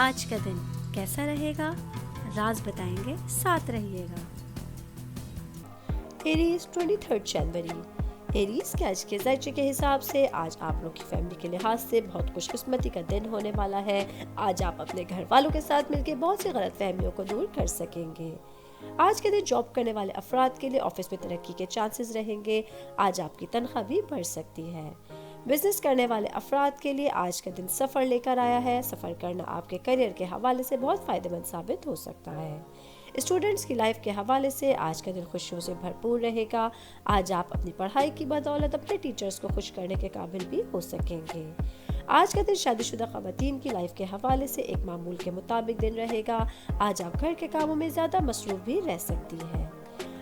آج کا دن کیسا رہے گا؟ راز بتائیں گے، ساتھ رہیے گا۔ ایریز 23 جنوری۔ ایریز کے آج کے ذائچے کے حساب سے آج آپ لوگ کی فیملی کے لحاظ سے بہت خوش قسمتی کا دن ہونے والا ہے۔ آج آپ اپنے گھر والوں کے ساتھ مل کے بہت سی غلط فہمیوں کو دور کر سکیں گے۔ آج کے دن جاب کرنے والے افراد کے لیے آفس میں ترقی کے چانسز رہیں گے۔ آج آپ کی تنخواہ بھی بڑھ سکتی ہے۔ بزنس کرنے والے افراد کے لیے آج کا دن سفر لے کر آیا ہے۔ سفر کرنا آپ کے کیریئر کے حوالے سے بہت فائدہ مند ثابت ہو سکتا ہے۔ اسٹوڈنٹس کی لائف کے حوالے سے آج کا دن خوشیوں سے بھرپور رہے گا۔ آج آپ اپنی پڑھائی کی بدولت اپنے ٹیچرز کو خوش کرنے کے قابل بھی ہو سکیں گے۔ آج کا دن شادی شدہ خواتین کی لائف کے حوالے سے ایک معمول کے مطابق دن رہے گا۔ آج آپ گھر کے کاموں میں زیادہ مصروف بھی رہ سکتی ہے۔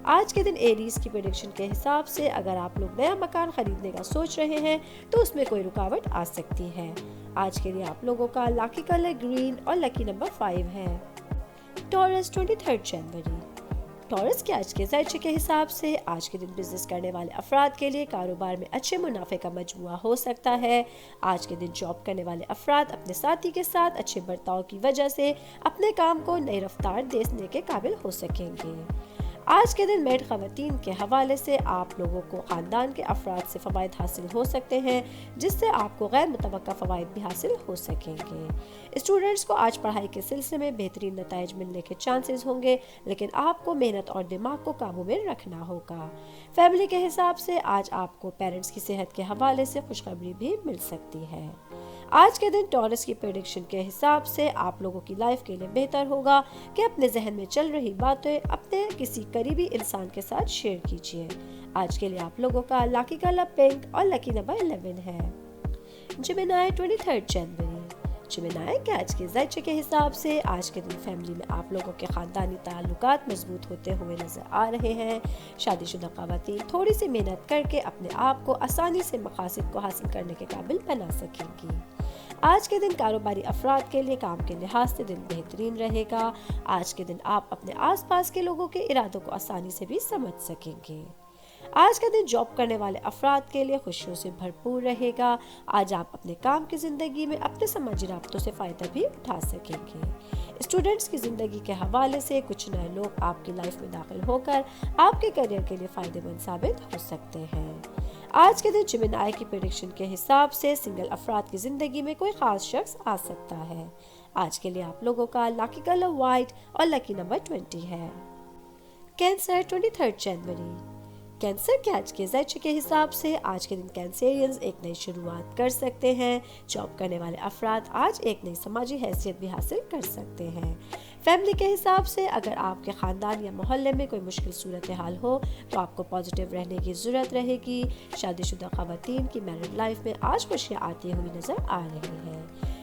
آج کے دن ایریز کی پریڈکشن کے حساب سے اگر آپ لوگ نیا مکان خریدنے کا سوچ رہے ہیں تو اس میں کوئی رکاوٹ آ سکتی ہے۔ آج کے لیے آپ لوگوں کا لکی کلر گرین اور لکی نمبر 5 ہے۔ ٹورس 23 جنوری۔ ٹورس کے آج کے ذائچے کے حساب سے آج کے دن بزنس کرنے والے افراد کے لیے کاروبار میں اچھے منافع کا مجموعہ ہو سکتا ہے۔ آج کے دن جاب کرنے والے افراد اپنے ساتھی کے ساتھ اچھے برتاؤ کی وجہ سے اپنے کام کو نئی رفتار دینے کے قابل ہو سکیں گے۔ آج کے دن میڈ خواتین کے حوالے سے آپ لوگوں کو خاندان کے افراد سے فوائد حاصل ہو سکتے ہیں، جس سے آپ کو غیر متوقع فوائد بھی حاصل ہو سکیں گے۔ اسٹوڈنٹس کو آج پڑھائی کے سلسلے میں بہترین نتائج ملنے کے چانسز ہوں گے، لیکن آپ کو محنت اور دماغ کو قابو میں رکھنا ہوگا۔ فیملی کے حساب سے آج آپ کو پیرنٹس کی صحت کے حوالے سے خوشخبری بھی مل سکتی ہے۔ آج کے دن ٹورس کی پریڈکشن کے حساب سے آپ لوگوں کی لائف کے لیے بہتر ہوگا کہ اپنے ذہن میں چل رہی باتیں اپنے کسی قریبی انسان کے ساتھ شیئر کیجیے۔ آج کے لیے آپ لوگوں کا لکی کلر پنک اور لکی نمبر 11 ہے۔ جیمینائی 23 جنوری۔ جیمینائی کے آج کے ذائچے کے حساب سے آج کے دن فیملی میں آپ لوگوں کے خاندانی تعلقات مضبوط ہوتے ہوئے نظر آ رہے ہیں۔ شادی شدہ خواتین تھوڑی سی محنت کر کے اپنے آپ کو آسانی سے مقاصد کو حاصل کرنے کے قابل بنا سکیں گی۔ آج کے دن کاروباری افراد کے لیے کام کے لحاظ سے دن بہترین رہے گا۔ آج کے دن آپ اپنے آس پاس کے لوگوں کے ارادوں کو آسانی سے بھی سمجھ سکیں گے۔ آج کا دن جاب کرنے والے افراد کے لیے خوشیوں سے بھرپور رہے گا۔ آج آپ اپنے کام کی زندگی میں اپنے سماجی رابطوں سے فائدہ بھی اٹھا سکیں گے۔ اسٹوڈنٹس کی زندگی کے حوالے سے کچھ نئے لوگ آپ کی لائف میں داخل ہو کر آپ کے کیریئر کے لیے فائدہ مند ثابت ہو سکتے ہیں۔ آج کے دن جیمینائی کی پریڈکشن کے حساب سے سنگل افراد کی زندگی میں کوئی خاص شخص آ سکتا ہے۔ آج کے لیے آپ لوگوں کا لکی کلر وائٹ اور لکی نمبر 20 ہے۔ کینسر 23 جنوری۔ کینسر کے آج کے ذائچے کے حساب سے آج کے دن کینسیرینز ایک نئی شروعات کر سکتے ہیں۔ جاب کرنے والے افراد آج ایک نئی سماجی حیثیت بھی حاصل کر سکتے ہیں۔ فیملی کے حساب سے اگر آپ کے خاندان یا محلے میں کوئی مشکل صورتحال ہو تو آپ کو پازیٹیو رہنے کی ضرورت رہے گی۔ شادی شدہ خواتین کی میرڈ لائف میں آج خوشیاں آتی ہوئی نظر آ رہی ہیں۔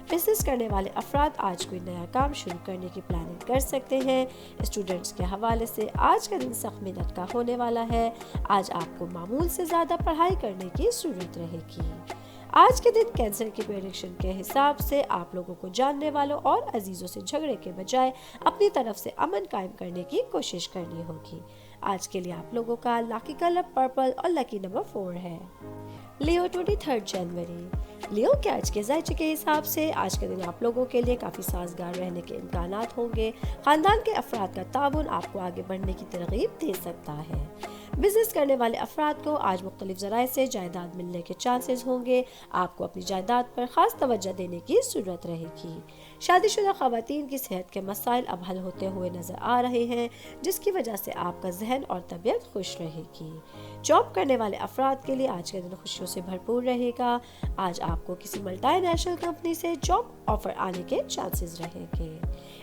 بزنس کرنے والے افراد آج کوئی نیا کام شروع کرنے کی پلاننگ کر سکتے ہیں۔ اسٹوڈنٹس کے حوالے سے آج کا دن سخت محنت کا ہونے والا ہے۔ آج آپ کو معمول سے زیادہ پڑھائی کرنے کی ضرورت رہے گی۔ آج کے دن کینسر کی پریڈکشن کے حساب سے آپ لوگوں کو جاننے والوں اور عزیزوں سے جھگڑے کے بجائے اپنی طرف سے امن قائم کرنے کی کوشش کرنی ہوگی۔ آج کے لیے آپ لوگوں کا لکی کلر پرپل اور لکی نمبر 4 ہے۔ لیو 23 جنوری۔ لیو کے آج کے ذائچے کے حساب سے آج کے دن آپ لوگوں کے لیے کافی سازگار رہنے کے امکانات ہوں گے۔ خاندان کے افراد کا تعاون آپ کو آگے بڑھنے کی ترغیب دے سکتا ہے۔ بزنس کرنے والے افراد کو آج مختلف ذرائع سے جائیداد ملنے کے چانسز ہوں گے۔ آپ کو اپنی جائیداد پر خاص توجہ دینے کی ضرورت رہے گی۔ شادی شدہ خواتین کی صحت کے مسائل اب حل ہوتے ہوئے نظر آ رہے ہیں، جس کی وجہ سے آپ کا ذہن اور طبیعت خوش رہے گی۔ جاب کرنے والے افراد کے لیے آج کا دن خوشیوں سے بھرپور رہے گا۔ آج آپ کو کسی ملٹی نیشنل کمپنی سے جاب آفر آنے کے چانسز رہیں گے۔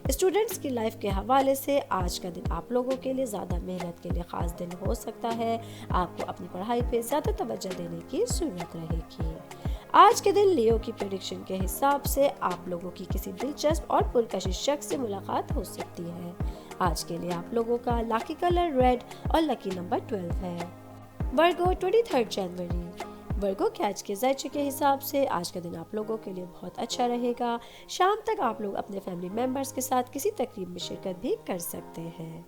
اسٹوڈنٹس کی لائف کے حوالے سے آج کا دن آپ لوگوں کے لیے زیادہ محنت کے لیے خاص دن ہو سکتا ہے۔ آپ کو اپنی پڑھائی پہ زیادہ توجہ دینے کی ضرورت رہے گی۔ آج کے دن لیو کی پریڈکشن کے حساب سے آپ لوگوں کی کسی دلچسپ اور پرکشش شخص سے ملاقات ہو سکتی ہے۔ آج کے لیے آپ لوگوں کا لکی کلر ریڈ اور لکی نمبر 12 ہے۔ ورگو 23 جنوری۔ ورگو کے آج کے ذائچے کے حساب سے آج کا دن آپ لوگوں کے لیے بہت اچھا رہے گا۔ شام تک آپ لوگ اپنے فیملی ممبرز کے ساتھ کسی تقریب میں شرکت بھی کر سکتے ہیں۔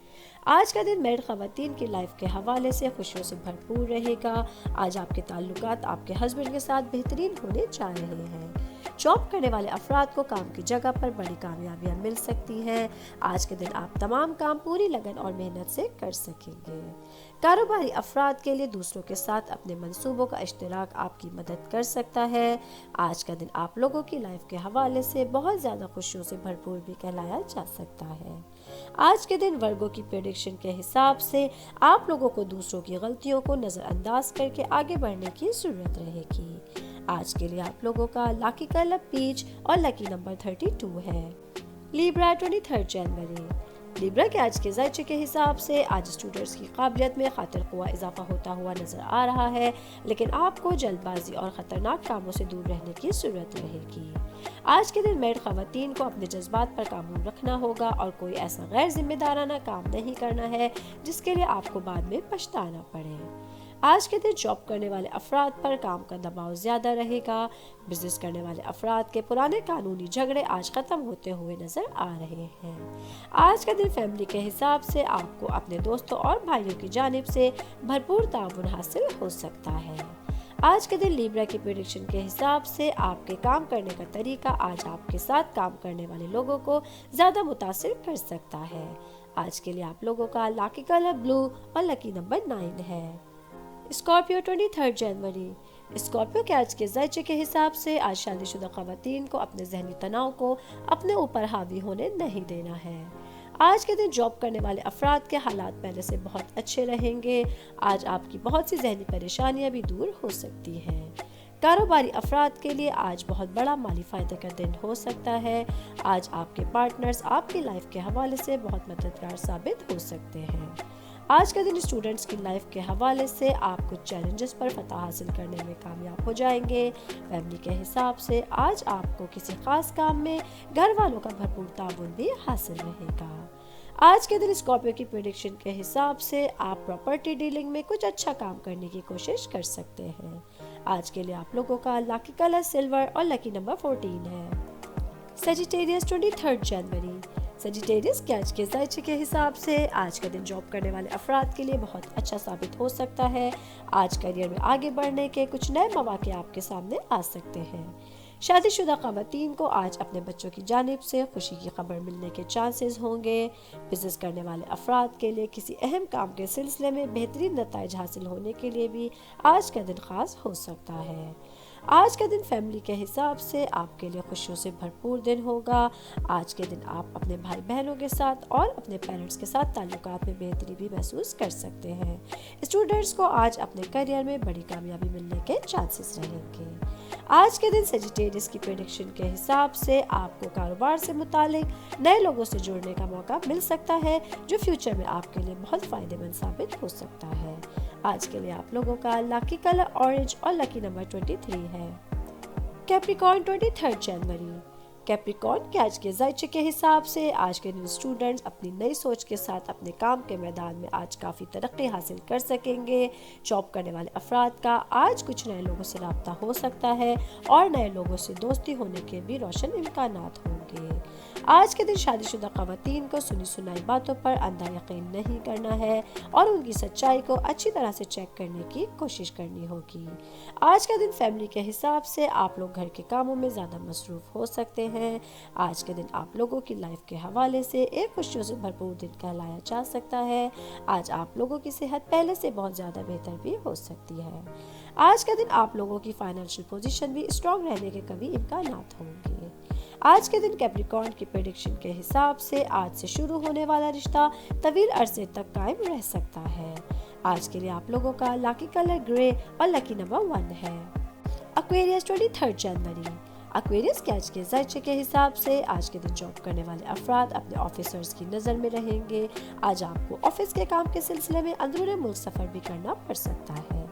آج کا دن میرڈ خواتین کی لائف کے حوالے سے خوشیوں سے بھرپور رہے گا۔ آج آپ کے تعلقات آپ کے ہسبینڈ کے ساتھ بہترین ہونے جا رہے ہیں۔ جاب کرنے والے افراد کو کام کی جگہ پر بڑی کامیابیاں مل سکتی ہیں۔ آج کے دن آپ تمام کام پوری لگن اور محنت سے کر سکیں گے۔ کاروباری افراد کے لیے دوسروں کے ساتھ اپنے منصوبوں کا اشتراک آپ کی مدد کر سکتا ہے۔ آج کا دن آپ لوگوں کی لائف کے حوالے سے بہت زیادہ خوشیوں سے بھرپور بھی کہلایا جا سکتا ہے۔ آج کے دن ورگو کی پریڈکشن کے حساب سے آپ لوگوں کو دوسروں کی غلطیوں کو نظر انداز کر کے آگے بڑھنے کی ضرورت رہے گی۔ آج کے لیے آپ لوگوں کا لکی کلر پیچ اور لکی نمبر 32 ہے۔ لیبرا 23 جنوری۔ لیبرا کے آج کے ذائچے کے حساب سے آج اسٹوڈنٹس کی قابلیت میں خاطر خواہ اضافہ ہوتا ہوا نظر آ رہا ہے، لیکن آپ کو جلد بازی اور خطرناک کاموں سے دور رہنے کی ضرورت رہے گی۔ آج کے دن میرڈ خواتین کو اپنے جذبات پر قابو رکھنا ہوگا اور کوئی ایسا غیر ذمہ دارانہ کام نہیں کرنا ہے جس کے لیے آپ کو بعد میں پچھتانا پڑے۔ آج کے دن جاب کرنے والے افراد پر کام کا دباؤ زیادہ رہے گا۔ بزنس کرنے والے افراد کے پرانے قانونی جھگڑے آج ختم ہوتے ہوئے نظر آ رہے ہیں۔ آج کا دن فیملی کے حساب سے آپ کو اپنے دوستوں اور بھائیوں کی جانب سے بھرپور تعاون حاصل ہو سکتا ہے۔ آج کے دن لیبرا کی پریڈکشن کے حساب سے آپ کے کام کرنے کا طریقہ آج آپ کے ساتھ کام کرنے والے لوگوں کو زیادہ متاثر کر سکتا ہے۔ آج کے لیے آپ لوگوں کا لکی کلر بلو اور لکی نمبر 9 ہے۔ اسکارپیو 23 جنوری۔ اسکارپیو کے آج کے ذائچے کے حساب سے آج شادی شدہ خواتین کو اپنے ذہنی تناؤ کو اپنے اوپر حاوی ہونے نہیں دینا ہے۔ آج کے دن جاب کرنے والے افراد کے حالات پہلے سے بہت اچھے رہیں گے۔ آج آپ کی بہت سی ذہنی پریشانیاں بھی دور ہو سکتی ہیں۔ کاروباری افراد کے لیے آج بہت بڑا مالی فائدے کا دن ہو سکتا ہے۔ آج آپ کے پارٹنرز آپ کی لائف کے حوالے سے بہت مددگار ثابت ہو سکتے ہیں۔ آج کا دن اسٹوڈنٹس کی لائف کے حوالے سے آپ کچھ چیلنجز پر فتح حاصل کرنے میں کامیاب ہو جائیں گے۔ فیملی کے حساب سے آج آپ کو کسی خاص کام میں گھر والوں کا بھرپور تعاون بھی حاصل رہے گا۔ آج کے دن اسکارپیو کی پریڈکشن کے حساب سے آپ پراپرٹی ڈیلنگ میں کچھ اچھا کام کرنے کی کوشش کر سکتے ہیں۔ آج کے لیے آپ لوگوں کا لکی کلر سلور اور لکی نمبر 14 ہے۔ سیجیٹیریس 23 جنوری۔ سیجیٹیریس کے آج کے ذائچے کے حساب سے آج کا دن جاب کرنے والے افراد کے لیے بہت اچھا ثابت ہو سکتا ہے۔ آج کیریئر میں آگے بڑھنے کے کچھ نئے مواقع آپ کے سامنے آ سکتے ہیں۔ شادی شدہ خواتین کو آج اپنے بچوں کی جانب سے خوشی کی خبر ملنے کے چانسز ہوں گے۔ بزنس کرنے والے افراد کے لیے کسی اہم کام کے سلسلے میں بہترین نتائج حاصل ہونے کے لیے بھی آج کا دن خاص ہو سکتا ہے۔ آج کا دن فیملی کے حساب سے آپ کے لیے خوشیوں سے بھرپور دن ہوگا۔ آج کے دن آپ اپنے بھائی بہنوں کے ساتھ اور اپنے پیرنٹس کے ساتھ تعلقات میں بہتری بھی محسوس کر سکتے ہیں۔ اسٹوڈنٹس کو آج اپنے کیریئر میں بڑی کامیابی ملنے کے چانسز رہیں گے۔ آج کے دن سیجیٹیریس کی پریڈکشن کے حساب سے آپ کو کاروبار سے متعلق نئے لوگوں سے جڑنے کا موقع مل سکتا ہے جو فیوچر میں آپ کے لیے بہت فائدہ مند ثابت ہو سکتا ہے۔ آج کے لیے آپ لوگوں کا لکی کلر اورنج اور لکی نمبر 23 ہے۔ کیپریکارن 23 جنوری۔ کیپریکارن کے آج کے ذائچے کے حساب سے آج کے دن اسٹوڈنٹس اپنی نئی سوچ کے ساتھ اپنے کام کے میدان میں آج کافی ترقی حاصل کر سکیں گے۔ جاب کرنے والے افراد کا آج کچھ نئے لوگوں سے رابطہ ہو سکتا ہے اور نئے لوگوں سے دوستی ہونے کے بھی روشن امکانات ہوں گے۔ آج کے دن شادی شدہ خواتین کو سنی سنائی باتوں پر اندھا یقین نہیں کرنا ہے اور ان کی سچائی کو اچھی طرح سے چیک کرنے کی کوشش کرنی ہوگی۔ آج کا دن فیملی کے حساب سے آپ لوگ گھر کے کاموں میں زیادہ مصروف ہو سکتے ہیں۔ آج کے دن آپ لوگوں کی لائف کے حوالے سے ایک خوشیوں سے بھرپور دن کہلایا جا سکتا ہے۔ آج آپ لوگوں کی صحت پہلے سے بہت زیادہ بہتر بھی ہو سکتی ہے۔ آج کا دن آپ لوگوں کی فائنینشیل پوزیشن بھی اسٹرانگ رہنے کے کبھی امکانات ہوں گے۔ آج کے دن کیپریکارن کی پریڈکشن کے حساب سے آج سے شروع ہونے والا رشتہ طویل عرصے تک قائم رہ سکتا ہے۔ آج کے لیے آپ لوگوں کا لکی کلر گرے اور لکی نمبر 1 ہے۔ ایکویریس 23 جنوری۔ ایکویریس کے آج کے ذائچے کے حساب سے آج کے دن جاب کرنے والے افراد اپنے آفیسرز کی نظر میں رہیں گے۔ آج آپ کو آفس کے کام کے سلسلے میں اندرون ملک سفر بھی کرنا پڑ سکتا ہے۔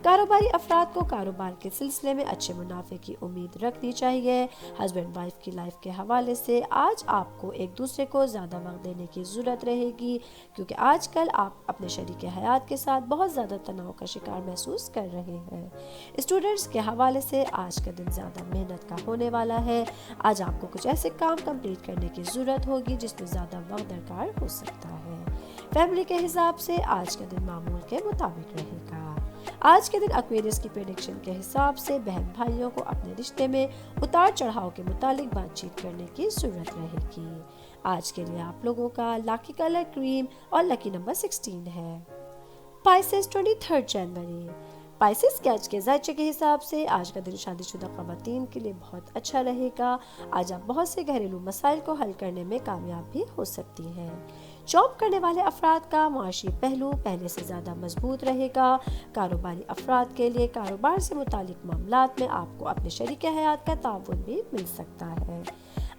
کاروباری افراد کو کاروبار کے سلسلے میں اچھے منافع کی امید رکھنی چاہیے۔ ہسبینڈ وائف کی لائف کے حوالے سے آج آپ کو ایک دوسرے کو زیادہ وقت دینے کی ضرورت رہے گی، کیونکہ آج کل آپ اپنے شریک حیات کے ساتھ بہت زیادہ تناؤ کا شکار محسوس کر رہے ہیں۔ اسٹوڈنٹس کے حوالے سے آج کا دن زیادہ محنت کا ہونے والا ہے۔ آج آپ کو کچھ ایسے کام کمپلیٹ کرنے کی ضرورت ہوگی جس میں زیادہ وقت درکار ہو سکتا ہے۔ فیملی کے حساب سے آج کا دن معمول کے مطابق رہے گا۔ آج کے دن ایکویرس کی پریڈکشن کے حساب سے بہن بھائیوں کو اپنے رشتے میں اتار چڑھاؤ کے متعلق بات چیت کرنے کی ضرورت رہے گی۔ آج کے لیے آپ لوگوں کا لکی کلر کریم اور لکی نمبر 16 ہے۔ پائسس 23 جنوری، پائسس کے آج کے ذائچے کے حساب سے آج کا دن شادی شدہ خواتین کے لیے بہت اچھا رہے گا۔ آج آپ بہت سے گھریلو مسائل کو حل کرنے میں کامیاب بھی ہو سکتی ہیں۔ جاب کرنے والے افراد کا معاشی پہلو پہلے سے زیادہ مضبوط رہے گا۔ کاروباری افراد کے لیے کاروبار سے متعلق معاملات میں آپ کو اپنے شریک حیات کا تعاون بھی مل سکتا ہے۔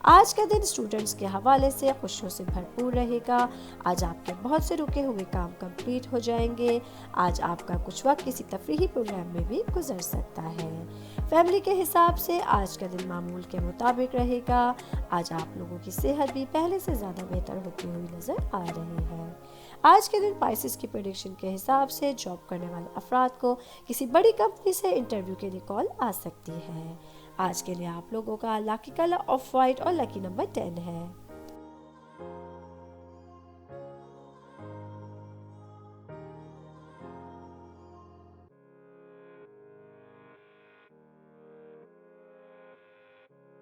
آج کا دن اسٹوڈنٹس کے حوالے سے خوشیوں سے بھرپور رہے گا۔ آج آپ کے بہت سے رکے ہوئے کام کمپلیٹ ہو جائیں گے۔ آج آپ کا کچھ وقت کسی تفریحی پروگرام میں بھی گزر سکتا ہے۔ فیملی کے حساب سے آج کا دن معمول کے مطابق رہے گا۔ آج آپ لوگوں کی صحت بھی پہلے سے زیادہ بہتر ہوتی ہوئی نظر آ رہی ہے۔ آج کے دن پائسس کی پریڈکشن کے حساب سے جاب کرنے والے افراد کو کسی بڑی کمپنی سے انٹرویو کے لیے کال آ سکتی ہے۔ آج کے لیے آپ لوگوں کا لکی کلر آف وائٹ اور لکی نمبر 10 ہے۔